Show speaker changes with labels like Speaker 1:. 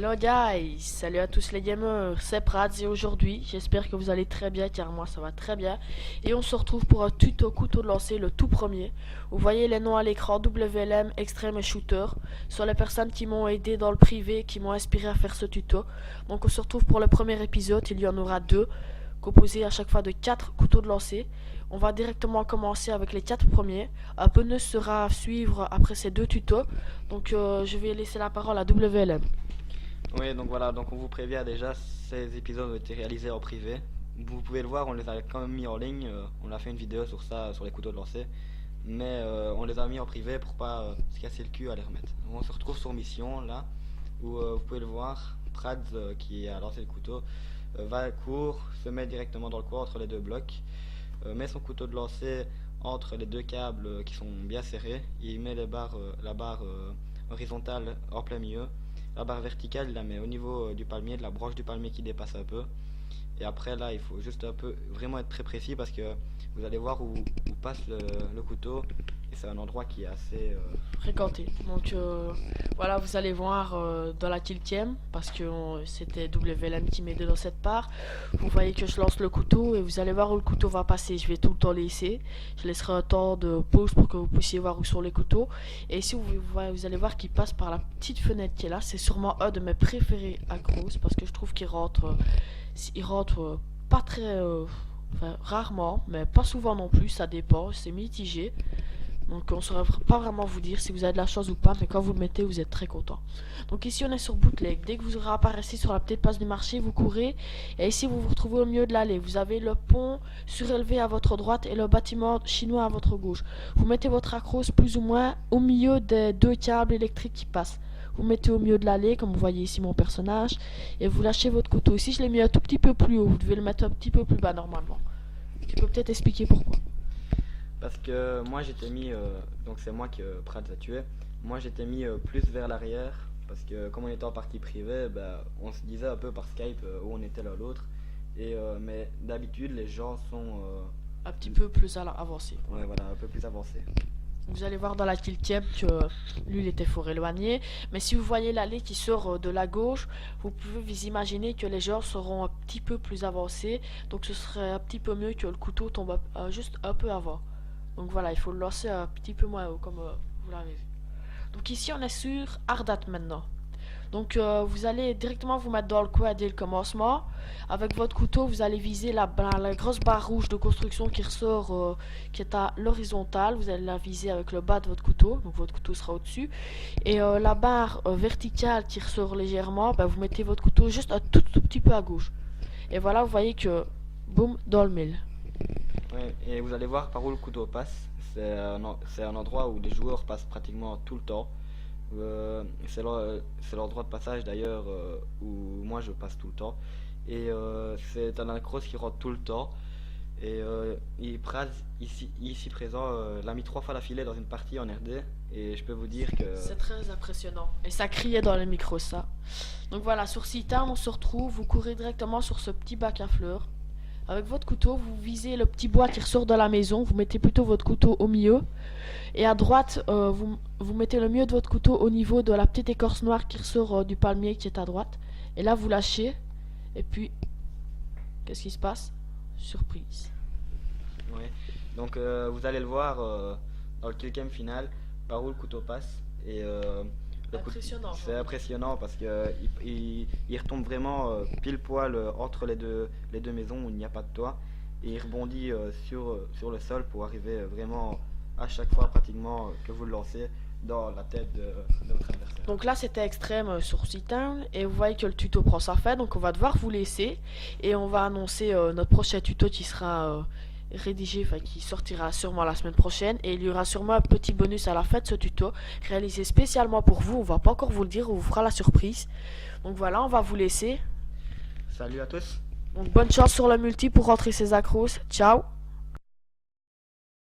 Speaker 1: Hello guys, salut à tous les gamers, c'est Prats et aujourd'hui j'espère que vous allez très bien car moi ça va très bien. Et on se retrouve pour un tuto couteau de lancer, le tout premier. Vous voyez les noms à l'écran, WLM, Extreme et Shooter. Ce sont les personnes qui m'ont aidé dans le privé, qui m'ont inspiré à faire ce tuto. Donc on se retrouve pour le premier épisode, il y en aura deux, composés à chaque fois de 4 couteaux de lancer. On va directement commencer avec les 4 premiers. Un bonus sera à suivre après ces deux tutos. Donc je vais laisser la parole à WLM.
Speaker 2: Oui, donc voilà, donc on vous prévient déjà, ces épisodes ont été réalisés en privé. Vous pouvez le voir, on les a quand même mis en ligne, on a fait une vidéo sur ça, sur les couteaux de lancer. Mais on les a mis en privé pour pas se casser le cul à les remettre. Donc on se retrouve sur mission là, où vous pouvez le voir, Prads qui a lancé le couteau, va à court, se met directement dans le coin entre les deux blocs, met son couteau de lancer entre les deux câbles qui sont bien serrés, il met la barre horizontale en plein milieu. La barre verticale, il la met au niveau du palmier, de la branche du palmier qui dépasse un peu. Et après là, il faut juste un peu vraiment être très précis parce que vous allez voir où passe le couteau. Et c'est un endroit qui est assez
Speaker 1: fréquenté. Donc voilà, vous allez voir dans la kill cam, parce que c'était WLM qui m'aidait dans cette part. Vous voyez que je lance le couteau et vous allez voir où le couteau va passer. Je vais tout le temps laisser. Je laisserai un temps de pause pour que vous puissiez voir où sont les couteaux. Et ici vous allez voir qu'il passe par la petite fenêtre qui est là. C'est sûrement un de mes préférés à Cross parce que je trouve qu'il rentre, pas très, enfin, rarement, mais pas souvent non plus. Ça dépend. C'est mitigé. Donc on ne saurait pas vraiment vous dire si vous avez de la chance ou pas, mais quand vous le mettez, vous êtes très content. Donc ici on est sur bootleg. Dès que vous aurez apparaissé sur la petite place du marché, vous courez. Et ici vous vous retrouvez au milieu de l'allée. Vous avez le pont surélevé à votre droite et le bâtiment chinois à votre gauche. Vous mettez votre accroche plus ou moins au milieu des deux câbles électriques qui passent. Vous mettez au milieu de l'allée, comme vous voyez ici mon personnage, et vous lâchez votre couteau. Ici je l'ai mis un tout petit peu plus haut. Vous devez le mettre un petit peu plus bas normalement. Je peux peut-être expliquer pourquoi.
Speaker 2: parce que moi j'étais mis, donc c'est moi que Prads a tué, moi j'étais mis plus vers l'arrière, parce que comme on était en partie privée, bah, on se disait un peu par Skype où on était l'un l'autre, et mais d'habitude les gens sont
Speaker 1: Un petit peu plus avancé.
Speaker 2: ouais, voilà, un peu plus avancés.
Speaker 1: Vous allez voir dans la kill cam que lui il était fort éloigné. Mais si vous voyez l'allée qui sort de la gauche, vous pouvez vous imaginer que les gens seront un petit peu plus avancés. Donc ce serait un petit peu mieux que le couteau tombe juste un peu avant. Donc voilà, il faut le lancer un petit peu moins haut comme vous l'avez vu. Donc ici on est sur Ardat maintenant. Donc vous allez directement vous mettre dans le coin dès le commencement. Avec votre couteau, vous allez viser la grosse barre rouge de construction qui ressort, qui est à l'horizontale. Vous allez la viser avec le bas de votre couteau, donc votre couteau sera au-dessus. Et la barre verticale qui ressort légèrement, bah, vous mettez votre couteau juste un tout petit peu à gauche. Et voilà, vous voyez que, boum, dans le mille.
Speaker 2: Ouais, et vous allez voir par où le couteau passe. C'est un endroit où les joueurs passent pratiquement tout le temps. C'est l'endroit de passage d'ailleurs où moi je passe tout le temps. Et c'est un accroche qui rentre tout le temps. Et Prads, ici présent, l'a mis 3 fois d'affilée dans une partie en RD. Et je peux vous dire que
Speaker 1: C'est très impressionnant. Et ça criait dans le micro, ça. Donc voilà, sur Citarn, on se retrouve. Vous courez directement sur ce petit bac à fleurs. Avec votre couteau, vous visez le petit bois qui ressort de la maison. Vous mettez plutôt votre couteau au milieu. Et à droite, vous mettez le milieu de votre couteau au niveau de la petite écorce noire qui ressort du palmier qui est à droite. Et là, vous lâchez. Et puis, qu'est-ce qui se passe? Surprise.
Speaker 2: ouais. Donc vous allez le voir dans le killcam final par où le couteau passe. Et
Speaker 1: Impressionnant.
Speaker 2: c'est impressionnant parce que il retombe vraiment pile poil entre les deux maisons où il n'y a pas de toit. Et il rebondit sur le sol pour arriver vraiment à chaque fois pratiquement que vous le lancez dans la tête de votre adversaire.
Speaker 1: Donc là c'était extrême sur Citarn et vous voyez que le tuto prend sa fin, donc on va devoir vous laisser et on va annoncer notre prochain tuto qui sera rédigé, enfin qui sortira sûrement la semaine prochaine, et il y aura sûrement un petit bonus à la fin de ce tuto réalisé spécialement pour vous. On va pas encore vous le dire, on vous fera la surprise. Donc voilà, on va vous laisser.
Speaker 2: Salut à tous.
Speaker 1: Donc bonne chance sur le multi pour rentrer ces accros. Ciao.